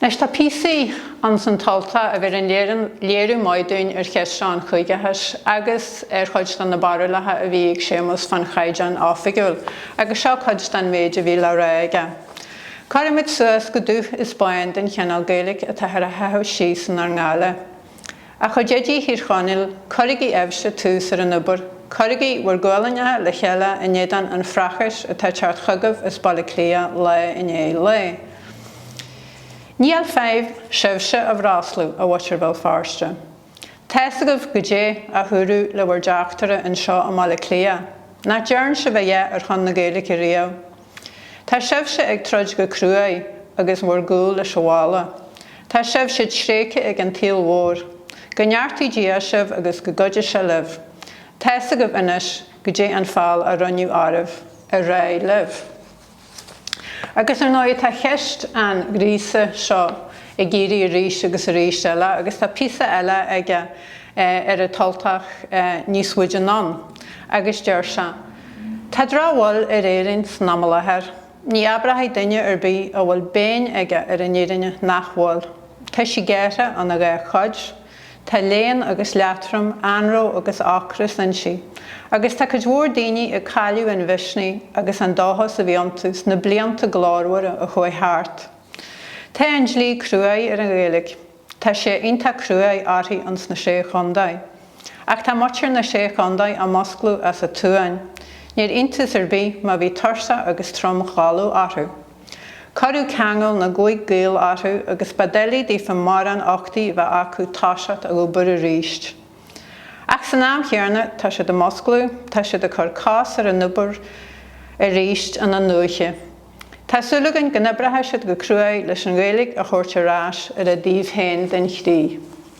Nes tá písaí an san tUltach a bhir an léirú maidiún cheistreán Cúigeachas agus chuid na bairlatha a bhí ag séamus fan chaideán áfigúil, agus seo chuid den méid a bhí le réige. Carimid suas go dúth is Spáin den cheangal Gaeilge a tathair a hethú síos ar ngála. A chuidéidí hir chánil, corigi ebse tús ar an obair, corigi war gálainne le chéile a nédan an frachas a teart chugah is balla clia le in é le. Níl féibh sebhse a bhráslú a bhairtear fáiste. Teasagah go dé a thuú le bhar deachtara an seo a mala clia, na dearn se bheith ar chun na Gaeilge riamh. Tá sebhse ag troid go cruaí agus mór gúil le seoála. Tá sebhse tréice ag an tíl mhór, go neartí díasibh agus go goide se libh. Teasagah inis go dé an fáil a runniú áibh a ré libh. Agus ar náid tá cheist an grísa seo i ggéirí a ríis agus a ríis eile, agus tá písa eile ag ar a tUltach níos uidean an, agus deir se. Tá drábháil ar éireann snamalathir, ní abraithe duine ar bí a bhfuil béin aige ar an éireanne nachmháil. Tá sí géire an a ga chuid, tá léon agus leatram, anró agus acras an si. Agus tá chudmhór daoine a caiiliú an bhisní agus an dáthas a bhíontas na blianta gláirhre a chuid thart. Tá an dlí cruaí ar an Gaeilge, tá sé ionta cruaí áirthaí ans na sé chundaid. Ach tá muirtear na sé chundaid a mosclú as a túin, níor iontas ar bí má bhí tursa agus trom cháú áthú. Carú ceangal na gcuig gaol áthú agus badéalaí dí fan mar an 8 bheith acu táiseat a go bur a ríist. Ach san am chearna tá sé de mosclú, tá sé de chur cás ar an nubair a ríist an an nuache. Tá súlagan go nibrethe siad go cruaí leis an Gaeilge a chuirte ráis ar a díomh héin den chrí.